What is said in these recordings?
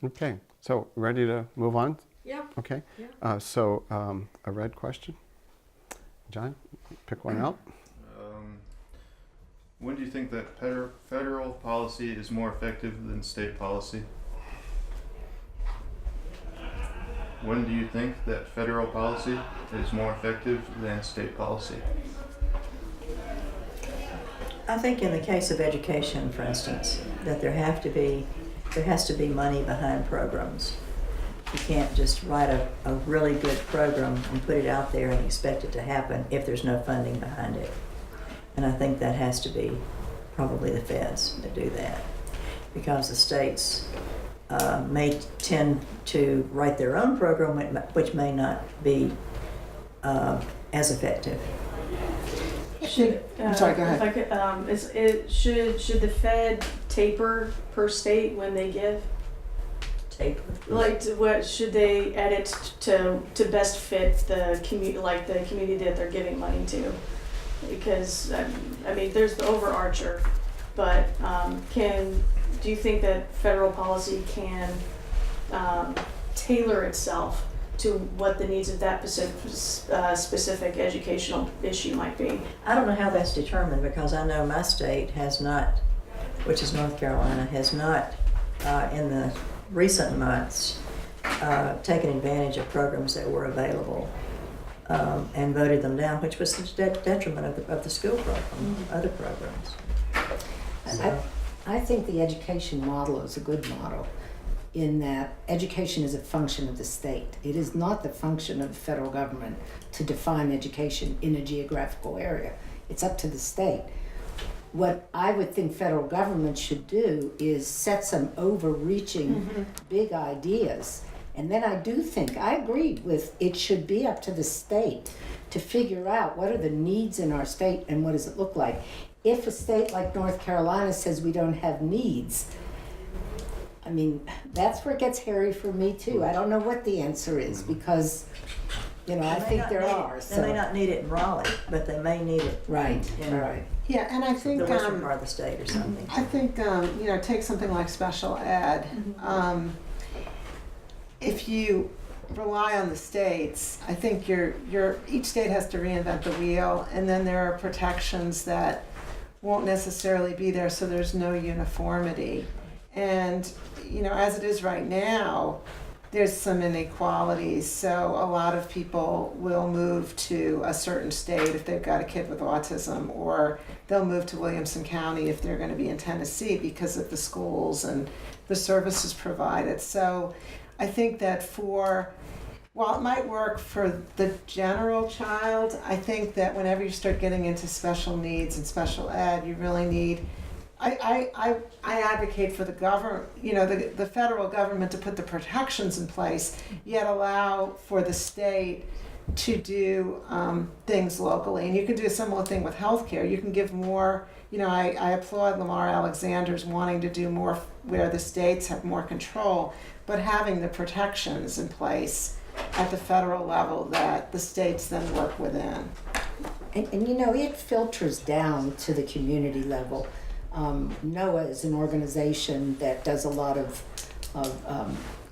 Okay, so ready to move on? Yeah. Okay. Yeah. A red question. John, pick one out. When do you think that federal policy is more effective than state policy? When do you think that federal policy is more effective than state policy? I think in the case of education, for instance, that there has to be money behind programs. You can't just write a really good program and put it out there and expect it to happen if there's no funding behind it. And I think that has to be probably the feds that do that, because the states may tend to write their own program, which may not be as effective. I'm sorry, go ahead. If I could, should the Fed taper per state when they give? Taper. Like, what should they edit to best fit the community that they're giving money to? Because I mean, there's the overarcher, but do you think that federal policy can tailor itself to what the needs of that specific educational issue might be? I don't know how that's determined, because I know my state has not, which is North Carolina, has not in the recent months taken advantage of programs that were available and voted them down, which was the detriment of the school program, other programs. So. I think the education model is a good model in that education is a function of the state. It is not the function of the federal government to define education in a geographical area. It's up to the state. What I would think federal government should do is set some overreaching big ideas. And then I do think, I agree with, it should be up to the state to figure out what are the needs in our state and what does it look like. If a state like North Carolina says we don't have needs, I mean, that's where it gets hairy for me too. I don't know what the answer is, because, I think there are. They may not need it in Raleigh, but they may need it Right, in right. Yeah, and I think the western part of the state or something. I think take something like special ed. If you rely on the states, I think each state has to reinvent the wheel, and then there are protections that won't necessarily be there, so there's no uniformity. And as it is right now, there's some inequalities. So a lot of people will move to a certain state if they've got a kid with autism, or they'll move to Williamson County if they're going to be in Tennessee because of the schools and the services provided. So I think that while it might work for the general child, I think that whenever you start getting into special needs and special ed, you really need, I advocate for the government, the federal government to put the protections in place, yet allow for the state to do things locally. And you can do a similar thing with healthcare. You can give more, I applaud Lamar Alexander's wanting to do more where the states have more control, but having the protections in place at the federal level that the states then work within. And it filters down to the community level. NOAA is an organization that does a lot of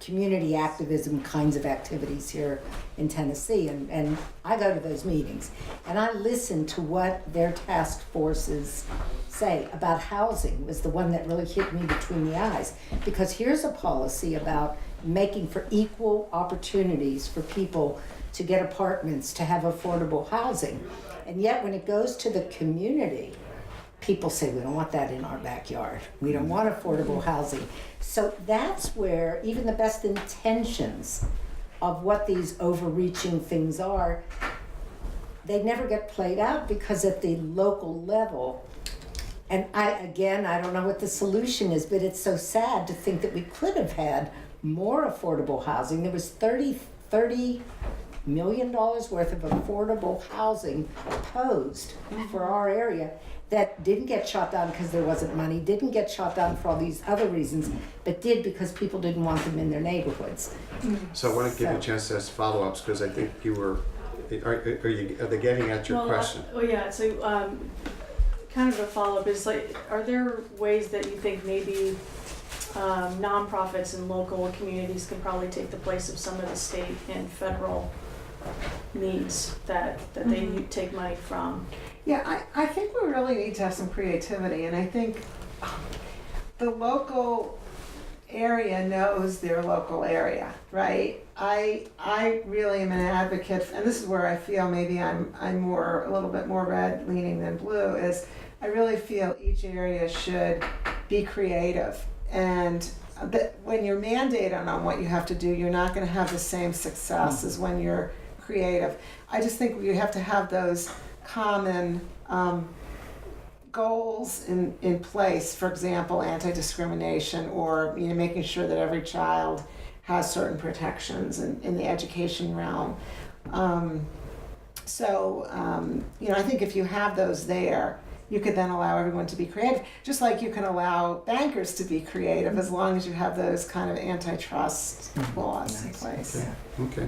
community activism kinds of activities here in Tennessee, and I go to those meetings and I listen to what their task forces say about housing. Was the one that really hit me between the eyes, because here's a policy about making for equal opportunities for people to get apartments, to have affordable housing, and yet when it goes to the community, people say, we don't want that in our backyard. We don't want affordable housing. So that's where even the best intentions of what these overreaching things are, they never get played out, because at the local level, and I don't know what the solution is, but it's so sad to think that we could have had more affordable housing. There was $30 million worth of affordable housing proposed for our area that didn't get shot down because there wasn't money, didn't get shot down for all these other reasons, but did because people didn't want them in their neighborhoods. So I want to give you a chance to ask follow-ups, because I think you were, are they getting at your question? Yeah, so kind of a follow-up is like, are there ways that you think maybe nonprofits and local communities can probably take the place of some of the state and federal needs that they take money from. Yeah, I think we really need to have some creativity, and I think the local area knows their local area, right? I really am an advocate, and this is where I feel maybe I'm more, a little bit more red leaning than blue, is I really feel each area should be creative. And when you're mandated on what you have to do, you're not going to have the same success as when you're creative. I just think you have to have those common goals in place. For example, anti-discrimination, or making sure that every child has certain protections in the education realm. I think if you have those there, you could then allow everyone to be creative, just like you can allow bankers to be creative, as long as you have those kind of antitrust laws in place. Okay.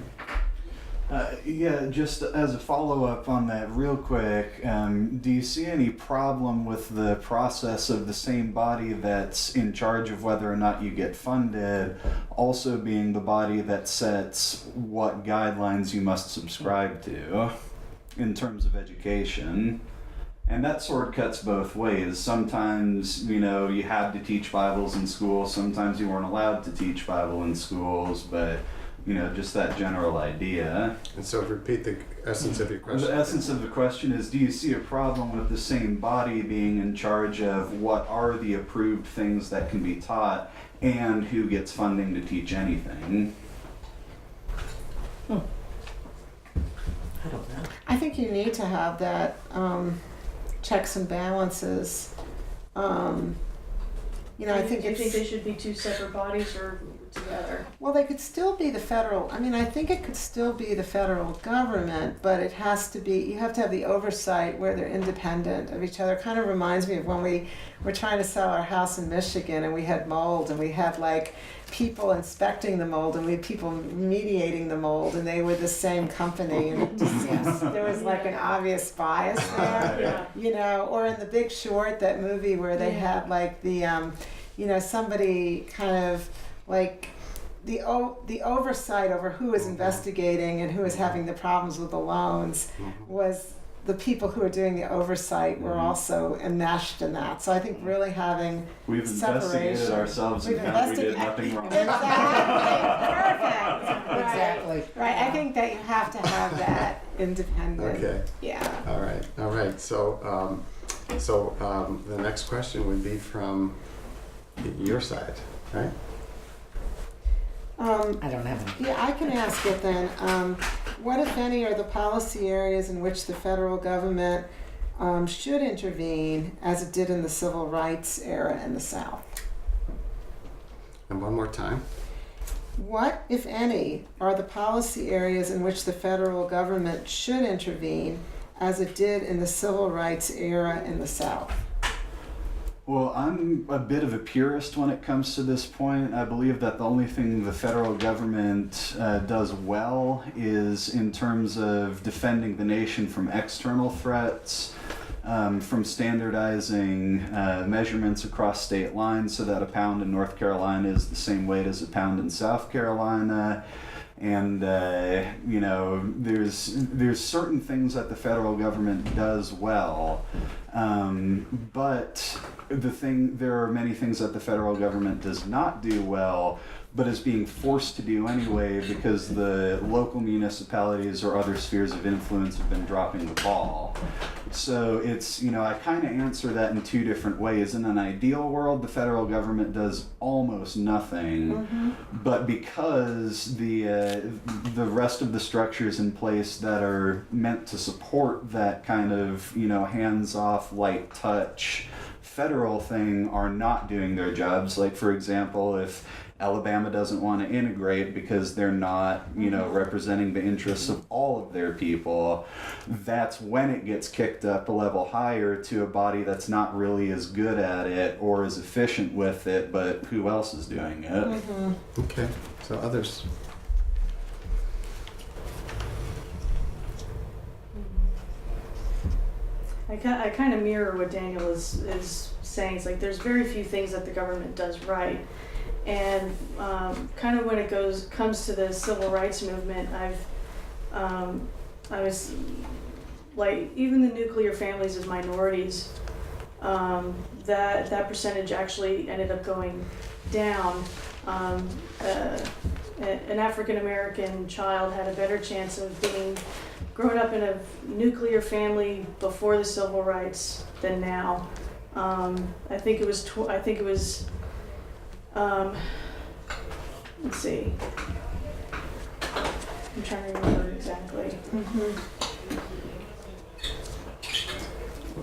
Yeah, just as a follow-up on that real quick, do you see any problem with the process of the same body that's in charge of whether or not you get funded also being the body that sets what guidelines you must subscribe to in terms of education? And that sword cuts both ways. Sometimes, you had to teach Bibles in school. Sometimes you weren't allowed to teach Bible in schools, but just that general idea. And so repeat the essence of your question. The essence of the question is, do you see a problem with the same body being in charge of what are the approved things that can be taught and who gets funding to teach anything? I don't know. I think you need to have that checks and balances. I think Do you think it's, they should be two separate bodies or together? well, they could still be the federal, I think it could still be the federal government, but it has to be, you have to have the oversight where they're independent of each other. It kind of reminds me of when we were trying to sell our house in Michigan, and we had mold, and we had people inspecting the mold, and we had people mediating the mold, and they were the same company, and it just seems there was an obvious bias there. Yeah. Or in The Big Short, that movie where they had somebody kind of the oversight over who was investigating and who was having the problems with the loans was the people who are doing the oversight were also enmeshed in that. So I think really having We've investigated separation. ourselves and found we did nothing wrong. Exactly. Perfect. Exactly. Right. I think that you have to have that independent. Okay. Yeah. All right. So the next question would be from your side, right? I don't have any. Yeah, I can ask it then. What, if any, are the policy areas in which the federal government should intervene, as it did in the civil rights era in the South? And one more time. What, if any, are the policy areas in which the federal government should intervene, as it did in the civil rights era in the South? Well, I'm a bit of a purist when it comes to this point. I believe that the only thing the federal government does well is in terms of defending the nation from external threats, from standardizing measurements across state lines so that a pound in North Carolina is the same weight as a pound in South Carolina. And there's certain things that the federal government does well, but there are many things that the federal government does not do well, but is being forced to do anyway because the local municipalities or other spheres of influence have been dropping the ball. So it's, I kind of answer that in two different ways. In an ideal world, the federal government does almost nothing, but because the rest of the structures in place that are meant to support that kind of, hands-off, light touch federal thing are not doing their jobs. Like, for example, if Alabama doesn't want to integrate because they're not, representing the interests of all of their people, that's when it gets kicked up a level higher to a body that's not really as good at it or as efficient with it, but who else is doing it? Okay. So others. I kind of mirror what Daniel is saying. It's like there's very few things that the government does right, And kind of when it comes to the civil rights movement, I was like, even the nuclear families as minorities, that percentage actually ended up going down. An African American child had a better chance of being grown up in a nuclear family before the civil rights than now. I think it was let's see. I'm trying to remember exactly.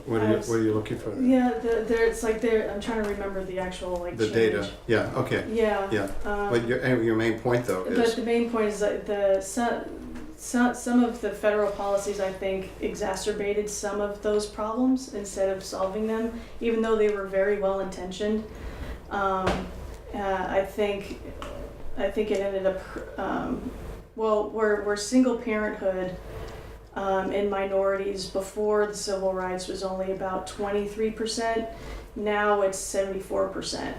What are you looking for? Yeah, it's like I'm trying to remember the actual like The change. data. Yeah. Okay. Yeah. Yeah. But your main point though But is the main point is that some of the federal policies, I think, exacerbated some of those problems instead of solving them, even though they were very well intentioned. I think it ended up where single parenthood in minorities before the civil rights was only about 23%. Now it's 74%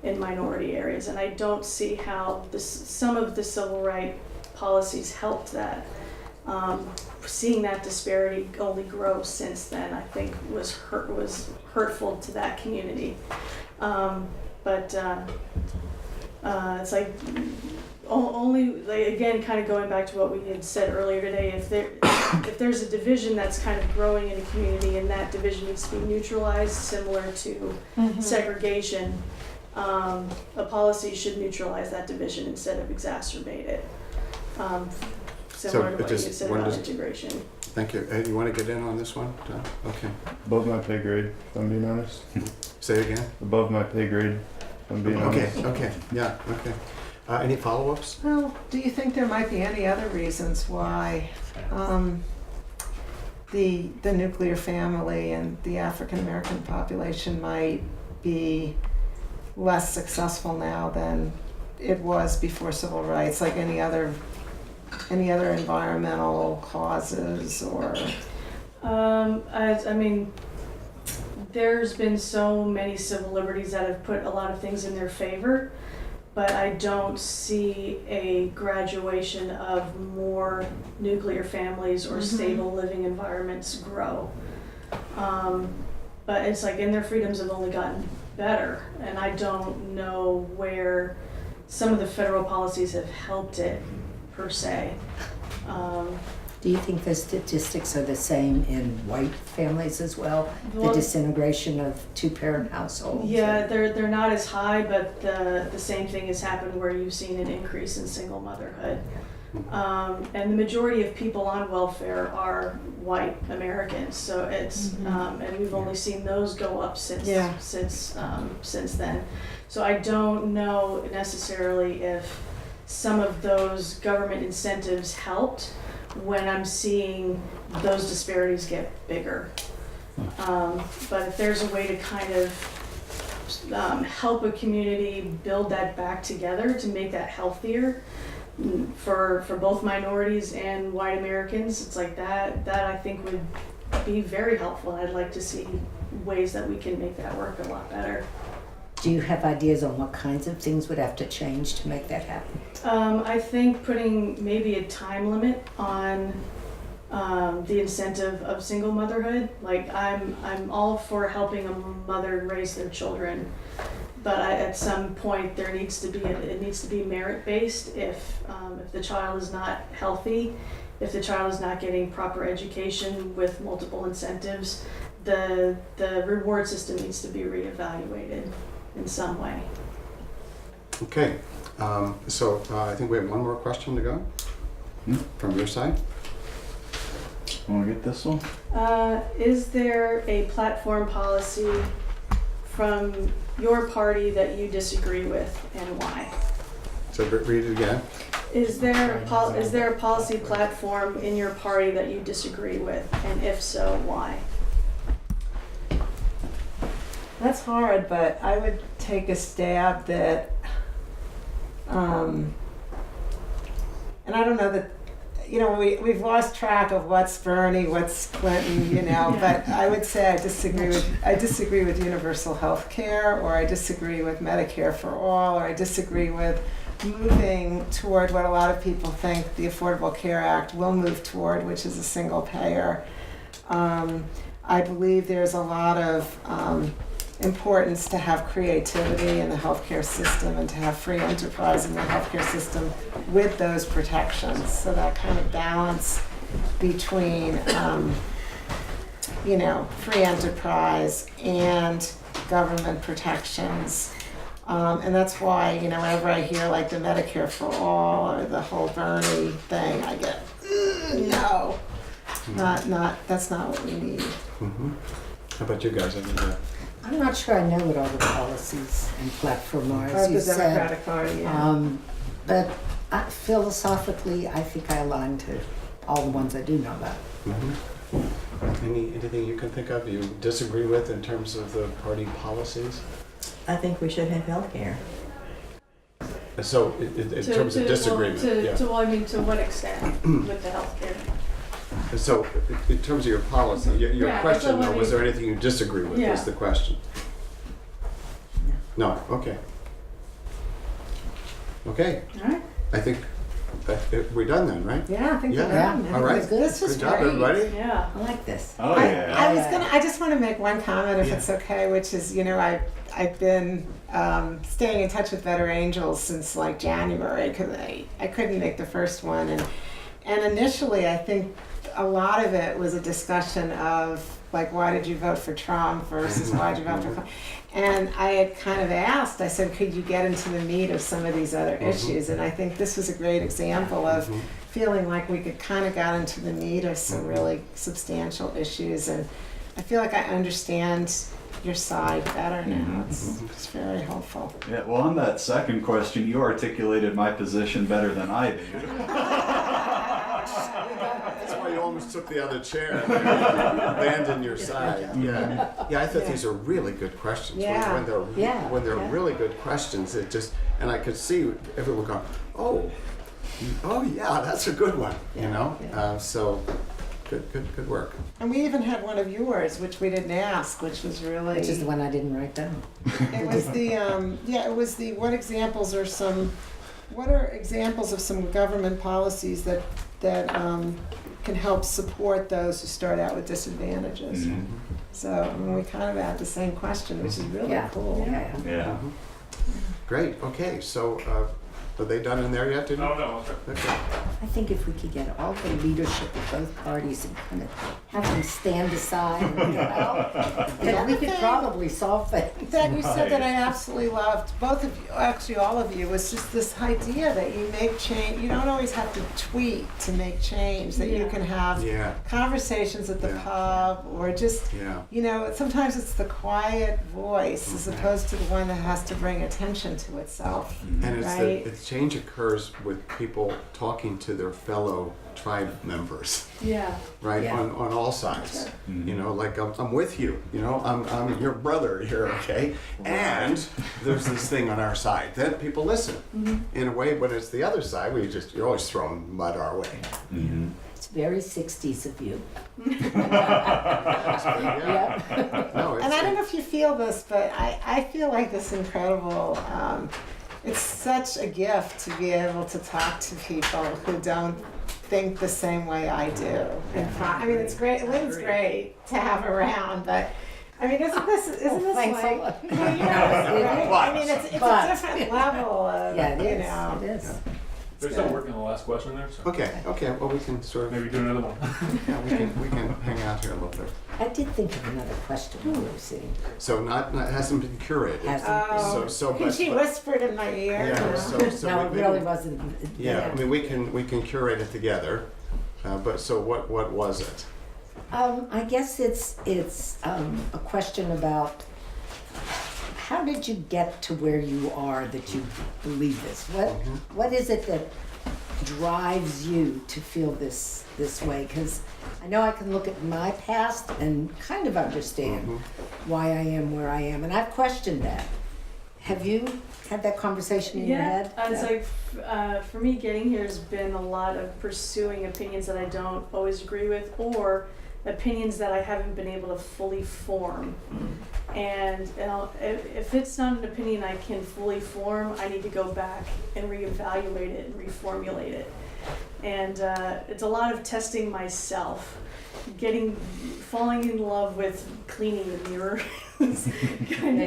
in minority areas, and I don't see how some of the civil rights policies helped that. Seeing that disparity only grow since then, I think, was hurtful to that community. But it's like only, like, again, kind of going back to what we had said earlier today. If there's a division that's kind of growing in a community and that division needs to be neutralized, similar to segregation, a policy should neutralize that division instead of exacerbate it. Similar to what you said about integration. Thank you. You want to get in on this one, John? Okay. Above my pay grade, if I'm being honest. Say again. Above my pay grade, if I'm being honest. Okay. Yeah. Okay. Any follow-ups? Well, do you think there might be any other reasons why the nuclear family and the African American population might be less successful now than it was before civil rights, like any other environmental causes or? I mean, there's been so many civil liberties that have put a lot of things in their favor, but I don't see a graduation of more nuclear families or stable living environments grow. But it's like, and their freedoms have only gotten better, and I don't know where some of the federal policies have helped it per se. Do you think the statistics are the same in white families as well? Well, The disintegration of two-parent households? yeah, they're not as high, but the same thing has happened where you've seen an increase in single motherhood. And the majority of people on welfare are white Americans, so it's and we've only seen those go up since then. So I don't know necessarily if some of those government incentives helped when I'm seeing those disparities get bigger. But if there's a way to kind of help a community build that back together to make that healthier for both minorities and white Americans, it's like that I think would be very helpful. I'd like to see ways that we can make that work a lot better. Do you have ideas on what kinds of things would have to change to make that happen? I think putting maybe a time limit on the incentive of single motherhood. Like I'm all for helping a mother raise their children, but at some point it needs to be merit based. If the child is not healthy, if the child is not getting proper education with multiple incentives, the reward system needs to be reevaluated in some way. Okay. So I think we have one more question to go from your side. Want to get this one? Is there a platform policy from your party that you disagree with, and why? So read it again. Is there a policy platform in your party that you disagree with, and if so, why? That's hard, but I would take a stab that, and I don't know that, you know, we've lost track of what's Bernie, what's Clinton, you know, but I would say I disagree with universal health care, or I disagree with Medicare for all, or I disagree with moving toward what a lot of people think the Affordable Care Act will move toward, which is a single payer. I believe there's a lot of importance to have creativity in the healthcare system and to have free enterprise in the healthcare system with those protections. So that kind of balance between, you know, free enterprise and government protections. And that's why, you know, whenever I hear like the Medicare for all or the whole Bernie thing, I get, no, that's not what we need. Mm-hmm. How about you guys? I'm not sure I know what all the policies and platform are, Or as the you said. Democratic Party, yeah. But philosophically, I think I align to all the ones I do know about. Mm-hmm. Anything you can think of you disagree with in terms of the party policies? I think we should have health care. So, in terms of disagreement, yeah. Well, I mean, to what extent with the healthcare? So, in terms of your policy, your Yeah, question so though, what was do there you- anything you disagree with, Yeah. is the question? No, okay. Okay, All right. I think we're done then, right? Yeah, I think we're Yeah. done. All right. This was Good job, great. everybody. Yeah. I like this. Oh I just want to make one comment if Yeah. it's okay, which is, you know, I've been staying in touch with Better Angels since like January because I couldn't make the first one, and initially I think a lot of it was a discussion of like, why did you vote for Trump versus why did you vote for Clinton? And I had kind of asked, I said, could you get into the meat of some of these other issues? And I think this was a great example of feeling like we could kind of got into the meat of some really substantial issues. And I feel like I understand your side better now. It's very helpful. Yeah, well, on that second question, you articulated my position better than I did. That's why you almost took the other chair and abandoned your side. Yeah, yeah. I thought these are really good questions. Yeah. When they're really good questions, it just, and I could see everyone going, oh yeah, that's a good one. You know, so good work. And we even had one of yours, which we didn't ask, which was really. Which is the one I didn't write down. It was the what are examples of some government policies that can help support those who start out with disadvantages. So I mean, we kind of had the same question, which is really cool. Yeah. Yeah. Great. Okay. So, are they done in there yet? Didn't you? Oh, no. Okay. I think if we could get all the leadership of both parties and kind of have them stand aside and then we could probably solve things. That you said that I absolutely loved, both of you, actually all of you, was just this idea that you make change. You don't always have to tweet to make change. That you can have Yeah. conversations at the Yeah. pub, or just Yeah. you know, sometimes it's the quiet voice as opposed to the one that has to bring attention to itself. And it's Right. the change occurs with people talking to their fellow tribe members, Yeah. right? Yeah. On all sides. You know, like I'm with you. You know, I'm your brother here, okay? And there's this thing on our side. Then people listen. In a way, when it's the other side, you're always throwing mud our way. It's very 60s of you. Yeah. No, And I don't know if you feel this, but I feel like this incredible, it's such a gift to be able to talk to people who don't think the same way I do. I mean, it's great. Lynn's great to have around, but I mean, isn't this thanks a like? lot. Well, you know, right? I mean, it's a different level of, Yeah, it you is. know. It is. They're still working on the last question there, so Okay. Well, we can sort of maybe do another one. we can hang out here a little bit. I did think of another question when we were sitting. So not it hasn't been curated. Hasn't So And she whispered in my ear. Yeah. you know. So no, it maybe- really wasn't. Yeah, I mean, we can curate it together, but so what was it? I guess it's a question about how did you get to where you are that you believe this? What is it that drives you to feel this way? Because I know I can look at my past and kind of understand why I am where I am, and I've questioned that. Have you had that conversation in your head? It's like for me, getting here has been a lot of pursuing opinions that I don't always agree with, or opinions that I haven't been able to fully form. And if it's not an opinion I can fully form, I need to go back and reevaluate it and reformulate it. And it's a lot of testing myself, falling in love with cleaning the mirror, kind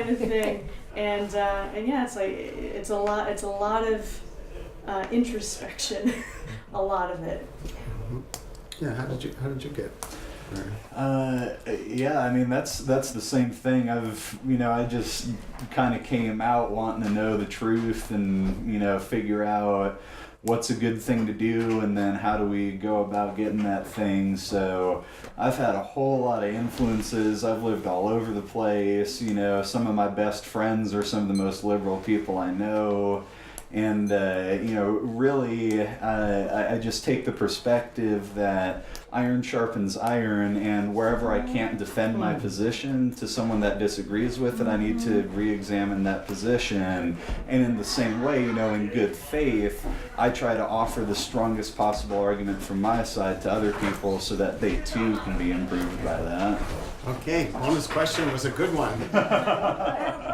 of thing. And yeah, it's a lot of introspection, a lot of it. Yeah, how did you get there? Yeah, I mean that's the same thing. I just kind of came out wanting to know the truth and figure out what's a good thing to do and then how do we go about getting that thing. So I've had a whole lot of influences. I've lived all over the place. Some of my best friends are some of the most liberal people I know. And, really, I just take the perspective that iron sharpens iron, and wherever I can't defend my position to someone that disagrees with it, I need to re-examine that position. And in the same way, in good faith, I try to offer the strongest possible argument from my side to other people so that they too can be improved by that. Okay, bonus question was a good one. I don't